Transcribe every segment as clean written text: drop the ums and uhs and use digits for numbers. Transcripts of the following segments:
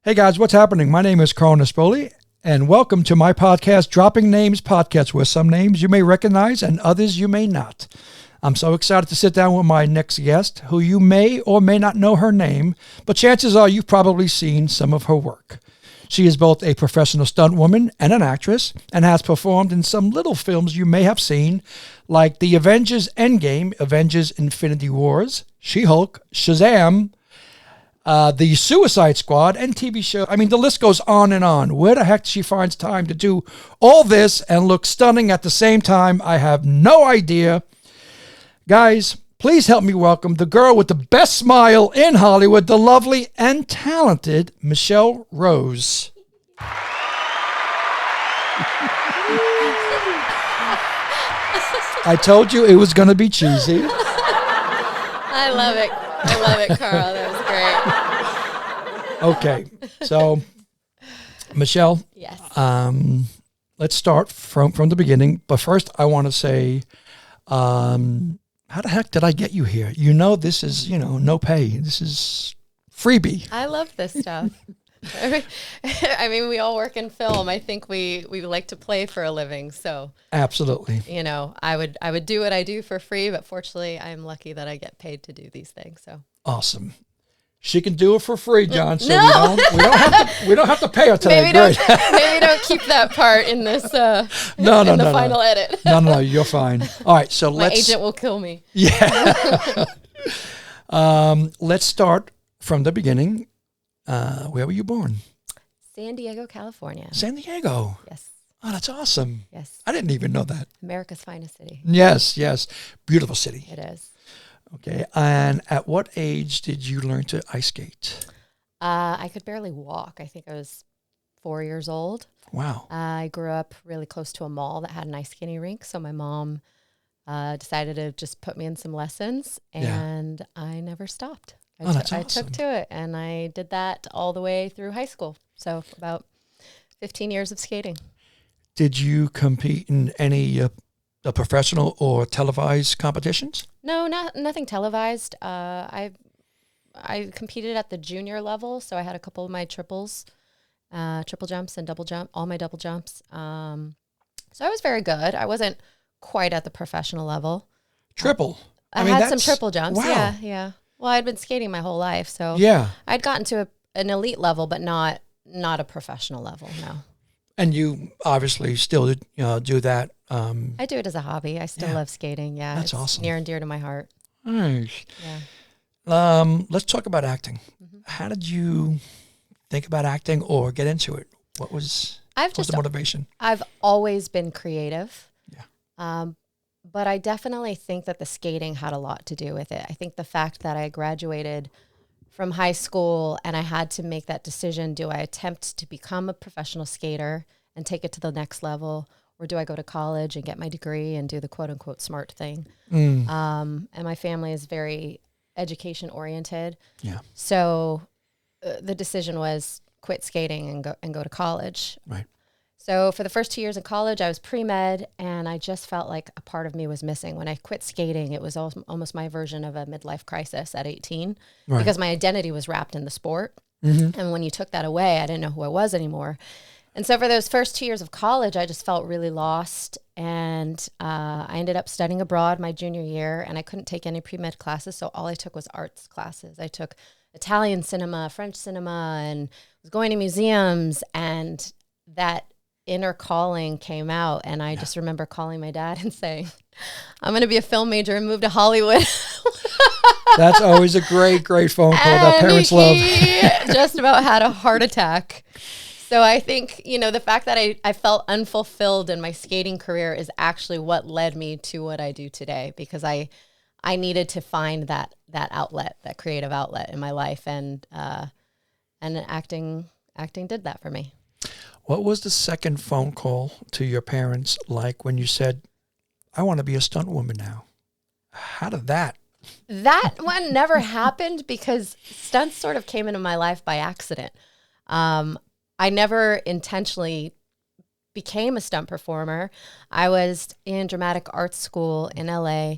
Hey guys, what's happening? My name is Carl Nespoli, and welcome to my podcast, Dropping Names Podcast, where some names you may recognize and others you may not. I'm so excited to sit down with my next guest, who you may or may not know her name, but chances are you've probably seen some of her work. She is both a professional stunt woman and an actress, and has performed in some little films you may have seen, like The Avengers Endgame, Avengers Infinity Wars, She-Hulk, Shazam, the Suicide Squad, and TV show. I mean, the list goes on and on. Where the heck she finds time to do all this and look stunning at the same time, I have no idea. Guys, please help me welcome the girl with the best smile in Hollywood, the lovely and talented Michelle Rose. I told you it was going to be cheesy. I love it. I love it, Carl. That was great. Okay, so Michelle, Yes. let's start from the beginning. But first, I want to say, how the heck did I get you here? You know, this is, no pay. This is freebie. I love this stuff. I mean, we all work in film. I think we like to play for a living. So Absolutely. I would do what I do for free, but fortunately, I'm lucky that I get paid to do these things. So Awesome. She can do it for free, John. So No. we don't have to pay her today. maybe Great. don't keep that part in this No, in the final edit. No, you're fine. All right, so My agent will kill me. Yeah. Let's start from the beginning. Where were you born? San Diego, California. San Diego. Yes. Oh, that's awesome. Yes. I didn't even know that. America's finest city. Yes. Beautiful city. It is. Okay. And at what age did you learn to ice skate? I could barely walk. I think I was 4 years old. Wow. I grew up really close to a mall that had an ice skating rink, so my mom decided to just put me in some lessons, and I never stopped. That's I awesome. took to it, and I did that all the way through high school. So about 15 years of skating. Did you compete in any professional or televised competitions? No, nothing televised. I competed at the junior level, so I had a couple of my triples, triple jumps and double jump, all my double jumps. So I was very good. I wasn't quite at the professional level. Triple. I mean, had some that's- triple jumps. Wow. Yeah. Well, I'd been skating my whole life, so Yeah. I'd gotten to an elite level, but not a professional level. No, And you obviously still do that. I do it as a hobby. I still Yeah. love skating. Yeah, That's it's awesome. near and dear to my heart. Nice. Yeah. Let's talk about acting. Mm-hmm. How did you think about acting or get into it? What was the motivation? I've always been creative. Yeah. But I definitely think that the skating had a lot to do with it. I think the fact that I graduated from high school and I had to make that decision, do I attempt to become a professional skater and take it to the next level, or do I go to college and get my degree and do the quote unquote smart thing? And my family is very education oriented. Yeah. So the decision was quit skating and go to college. Right. So for the first 2 years in college, I was pre-med, and I just felt like a part of me was missing. When I quit skating, it was almost my version of a midlife crisis at 18, Right. because my identity was wrapped in the sport. Mm-hmm. And when you took that away, I didn't know who I was anymore. And so for those first 2 years of college, I just felt really lost. And I ended up studying abroad my junior year, and I couldn't take any pre-med classes. So all I took was arts classes. I took Italian cinema, French cinema, and was going to museums, and that inner calling came out. And I just remember calling my dad and saying, I'm going to be a film major and move to Hollywood. That's always a great phone call that parents love. He just about had a heart attack. So I think, the fact that I felt unfulfilled in my skating career is actually what led me to what I do today, because I needed to find that outlet, that creative outlet in my life. And acting did that for me. What was the second phone call to your parents like when you said, I want to be a stunt woman now? How did that? That one never happened because stunts sort of came into my life by accident. I never intentionally became a stunt performer. I was in dramatic arts school in LA,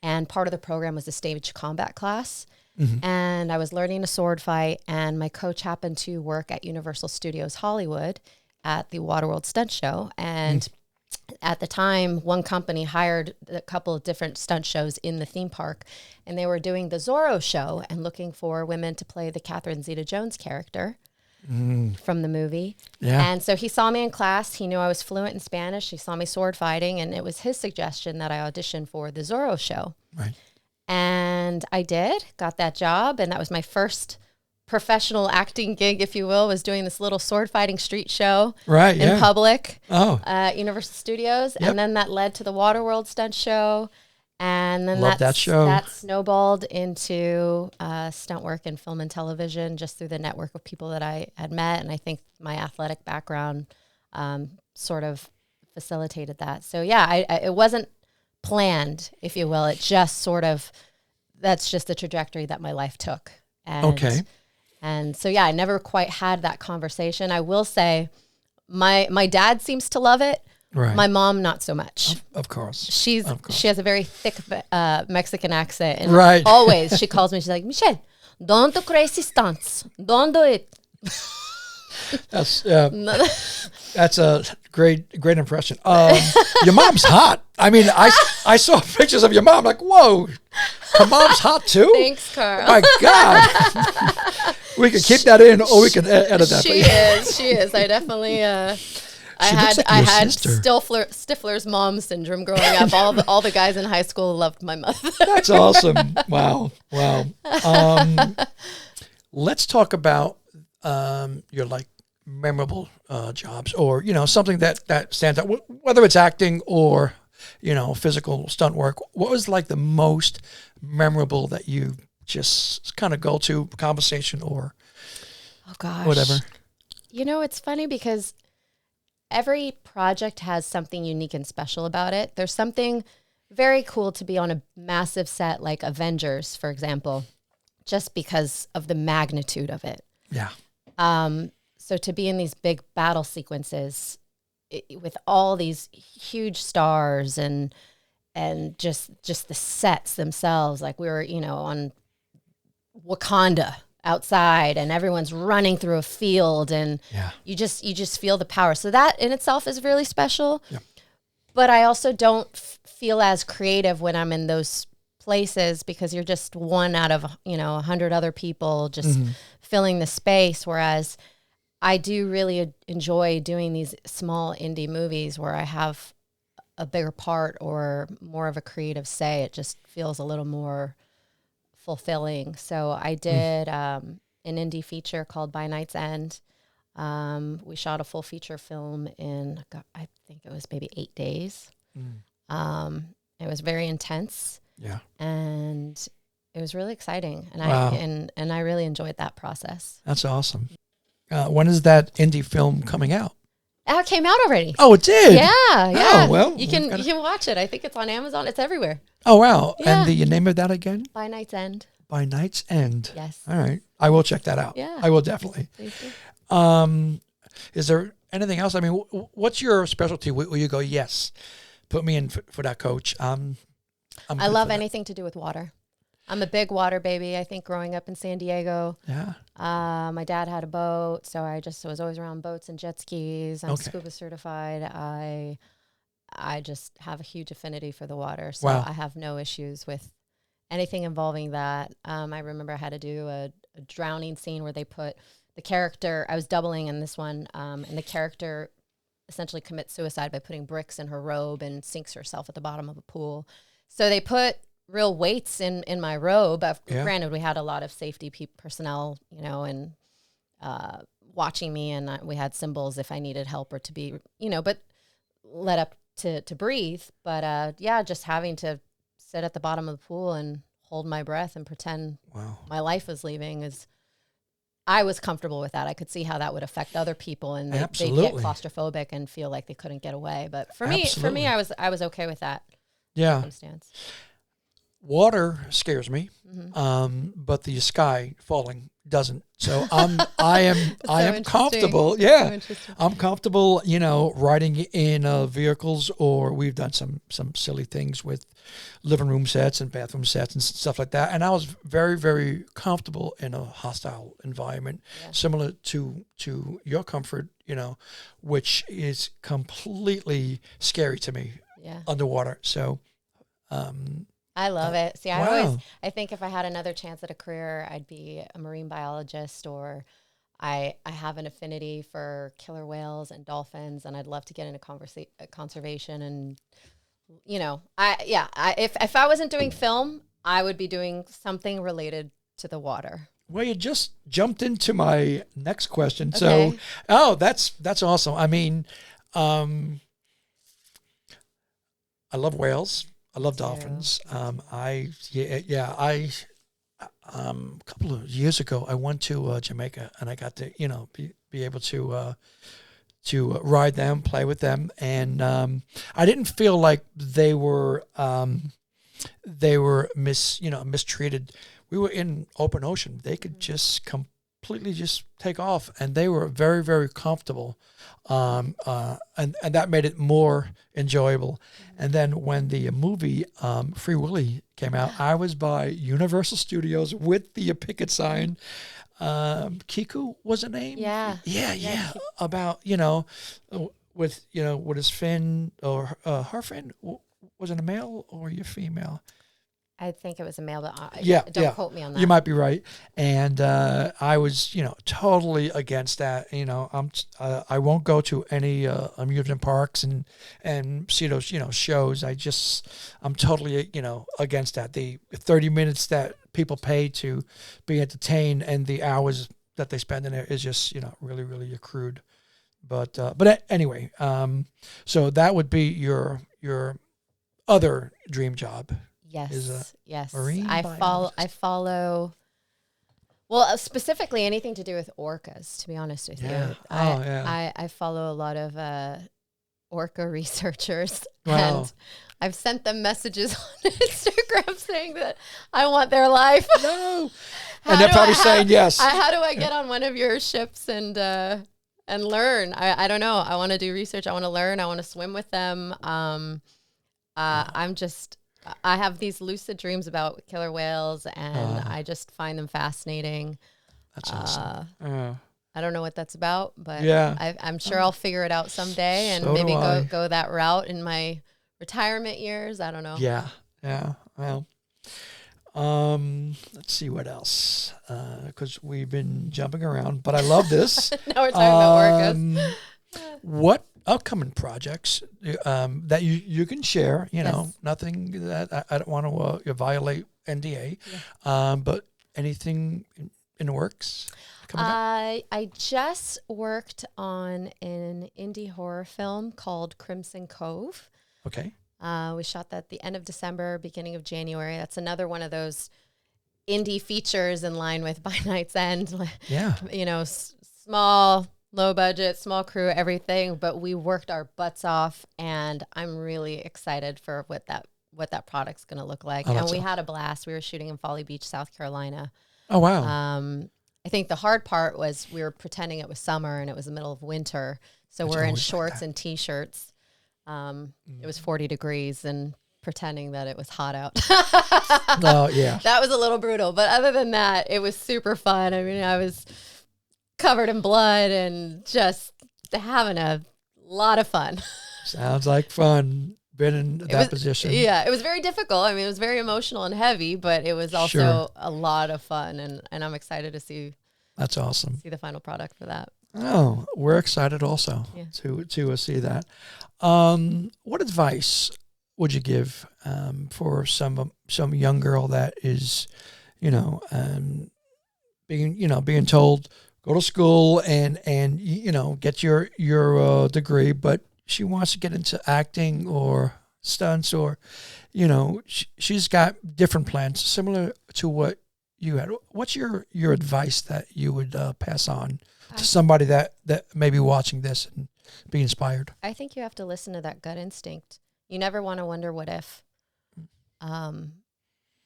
and part of the program was a stage combat class. and I was learning a sword fight, and my coach happened to work at Universal Studios Hollywood at the Waterworld Stunt Show. And at the time, one company hired a couple of different stunt shows in the theme park, and they were doing the Zorro show and looking for women to play the Catherine Zeta-Jones character from the movie. Yeah. And so he saw me in class. He knew I was fluent in Spanish. He saw me sword fighting, and it was his suggestion that I audition for the Zorro show. Right. And I did, got that job, and that was my first professional acting gig, if you will, was doing this little sword fighting street show in public at Universal Studios. Yep. And then that led to the Waterworld stunt show. And then that show. That snowballed into stunt work in film and television just through the network of people that I had met. And I think my athletic background sort of facilitated that. So yeah, it wasn't planned, if you will. It just sort of, that's just the trajectory that my life took. And, And so, yeah, I never quite had that conversation. I will say my dad seems to love it. Right. My mom, not so much. Of course. She has a very thick Mexican accent. And right. always she calls me, she's like, Michelle, don't do crazy stunts. Don't do it. That's a great impression. Your mom's hot. I mean, I saw pictures of your mom, like, whoa, her mom's hot too? Thanks, Carl. My God. We can keep that in, or we can edit that. She is. I definitely, I had Stifler's mom syndrome growing up. All the guys in high school loved my mother. That's awesome. Wow. Let's talk about your like memorable jobs, or something that stands out, whether it's acting or physical stunt work. What was like the most memorable that you just kind of go to conversation or whatever? It's funny because every project has something unique and special about it. There's something very cool to be on a massive set like Avengers, for example, just because of the magnitude of it. Yeah. So to be in these big battle sequences with all these huge stars and just the sets themselves, like we were, on Wakanda outside and everyone's running through a field and you just feel the power. So that in itself is really special. Yeah. But I also don't feel as creative when I'm in those places because you're just one out of, 100 other people just filling the space. Whereas I do really enjoy doing these small indie movies where I have a bigger part or more of a creative say. It just feels a little more fulfilling. So I did an indie feature called By Night's End. We shot a full feature film in, I think it was maybe 8 days. It was very intense. Yeah. And it was really exciting. And wow. I really enjoyed that process. That's awesome. When is that indie film coming out? It came out already. Oh, it did? Yeah. Oh, well. You can watch it. I think it's on Amazon. It's everywhere. Oh, wow. Yeah. And the name of that again? By Night's End. By Night's End. Yes. All right. I will check that out. Yeah. I will definitely. Thank you. Is there anything else? I mean, what's your specialty? Will you go, yes, put me in for that coach? I love anything to do with water. I'm a big water baby. I think growing up in San Diego, my dad had a boat, so I just was always around boats and jet skis. I'm scuba certified. I just have a huge affinity for the water, so I have no issues with anything involving that. I remember I had to do a drowning scene where they put the character, I was doubling in this one, and the character essentially commits suicide by putting bricks in her robe and sinks herself at the bottom of a pool. So they put real weights in my robe. Granted, we had a lot of safety personnel, and watching me, and we had symbols if I needed help or to be, but let up to breathe. But just having to sit at the bottom of the pool and hold my breath and pretend my life was leaving I was comfortable with that. I could see how that would affect other people, and they'd get claustrophobic and feel like they couldn't get away. But for me, I was okay with that circumstance. water scares me, but the sky falling doesn't. So I am comfortable. Yeah, I'm comfortable. Riding in vehicles, or we've done some silly things with living room sets and bathroom sets and stuff like that. And I was very, very comfortable in a hostile environment, similar to your comfort. Which is completely scary to me. Yeah. Underwater. So. I love it. See, wow. I think if I had another chance at a career, I'd be a marine biologist, or I have an affinity for killer whales and dolphins, and I'd love to get into conservation. And, if I wasn't doing film, I would be doing something related to the water. Well, you just jumped into my next question. Okay. So, that's awesome. I mean, I love whales. I love dolphins. A couple of years ago, I went to Jamaica, and I got to, be able to ride them, play with them, and I didn't feel like they were mistreated. We were in open ocean. They could just completely just take off, and they were very, very comfortable, and that made it more enjoyable. And then when the movie Free Willy came out, I was by Universal Studios with the picket sign. Kiku was the name. Yeah. About with his fin or her fin. Was it a male or your female? I think it was a male, but don't quote me on that. You might be right. And I was, totally against that. I won't go to any amusement parks and see those, shows. I'm totally, against that. The 30 minutes that people pay to be entertained and the hours that they spend in there is just, really, really accrued. But anyway, so that would be your other dream job. Yes. Marine I follow. Well, specifically anything to do with orcas. To be honest with you, I follow a lot of orca researchers, and I've sent them messages on Instagram saying that I want their life. No, and they're probably saying yes. How do I get on one of your ships and learn? I don't know. I want to do research. I want to learn. I want to swim with them. I have these lucid dreams about killer whales, and I just find them fascinating. That's awesome. I don't know what that's about, but I'm sure I'll figure it out someday, and So maybe do go that route in my retirement years. I don't know. Yeah. Well, let's see what else, because we've been jumping around, but I love this. Now we're talking about orcas. What upcoming projects that you can share? Nothing that I don't want to violate NDA, but anything in the works coming up? I just worked on an indie horror film called Crimson Cove. Okay. We shot that at the end of December, beginning of January. That's another one of those indie features in line with By Night's End. Yeah. Small, low budget, small crew, everything, but we worked our butts off, and I'm really excited for what that product's going to look like. And we had a blast. We were shooting in Folly Beach, South Carolina. Oh, wow. I think the hard part was we were pretending it was summer and it was the middle of winter. So we're in shorts and T-shirts. It was 40 degrees and pretending that it was hot out. Oh, yeah. That was a little brutal. But other than that, it was super fun. I mean, I was covered in blood and just having a lot of fun. Sounds like fun. Been in that position. Yeah, it was very difficult. I mean, it was very emotional and heavy, but it was also a lot of fun, and I'm excited to see. That's awesome. See the final product for that. Oh, we're excited also to see that. What advice would you give for some young girl that is, being told go to school and get your degree, but she wants to get into acting or stunts, or she's got different plans similar to what you had. What's your advice that you would pass on to somebody that may be watching this and be inspired? I think you have to listen to that gut instinct. You never want to wonder what if.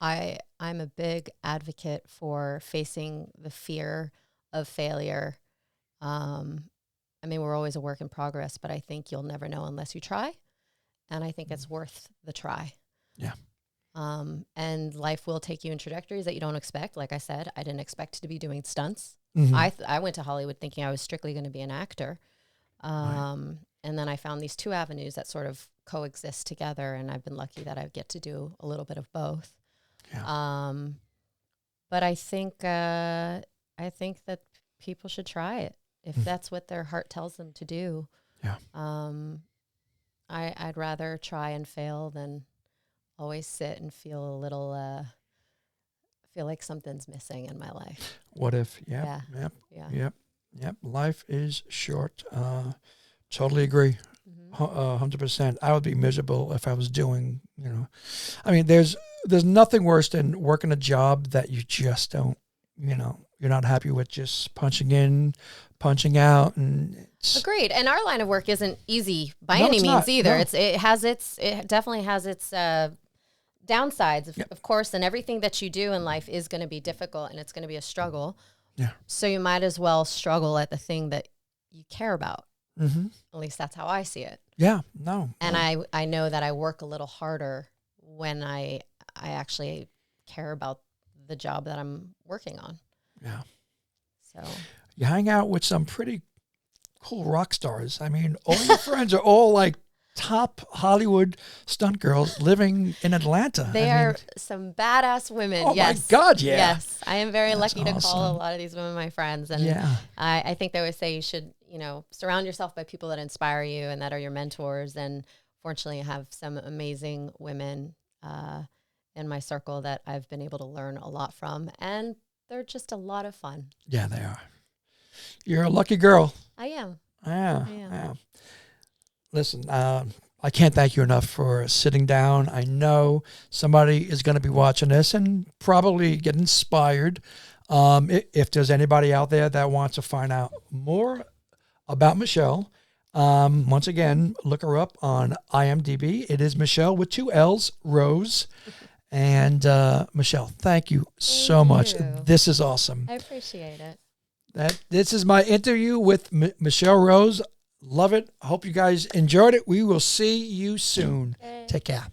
I'm a big advocate for facing the fear of failure. I mean, we're always a work in progress, but I think you'll never know unless you try. And I think it's worth the try. Yeah. And life will take you in trajectories that you don't expect. Like I said, I didn't expect to be doing stunts. I went to Hollywood thinking I was strictly going to be an actor. And then I found these two avenues that sort of coexist together. And I've been lucky that I get to do a little bit of both. Yeah. But I think that people should try it if that's what their heart tells them to do. Yeah. I'd rather try and fail than always sit and feel a little, feel like something's missing in my life. What if? Yep. Life is short. Totally agree. 100%. I would be miserable if I was doing, I mean, there's nothing worse than working a job that you just don't, you're not happy with, just punching in, punching out. And agreed. And our line of work isn't easy by any means either. No. It definitely has its downsides, of course, and everything that you do in life is going to be difficult and it's going to be a struggle. Yeah. So you might as well struggle at the thing that you care about. Mm-hmm. At least that's how I see it. Yeah. No. And I know that I work a little harder when I actually care about the job that I'm working on. Yeah. So you hang out with some pretty cool rock stars. I mean, all your friends are all like top Hollywood stunt girls living in Atlanta. They are some badass women. Oh yes. my God, yeah. Yes. I am very lucky to awesome. call a lot of these women my friends. And I think they always say you should, surround yourself by people that inspire you and that are your mentors. And fortunately, I have some amazing women in my circle that I've been able to learn a lot from. And they're just a lot of fun. Yeah, they are. You're a lucky girl. I am. Yeah. Listen, I can't thank you enough for sitting down. I know somebody is going to be watching this and probably get inspired. If there's anybody out there that wants to find out more about Michelle, once again, look her up on IMDb. It is Michelle with 2 L's, Rose. And Michelle, thank you so much. This is awesome. I appreciate it. This is my interview with Michelle Rose. Love it. I hope you guys enjoyed it. We will see you soon. Take care.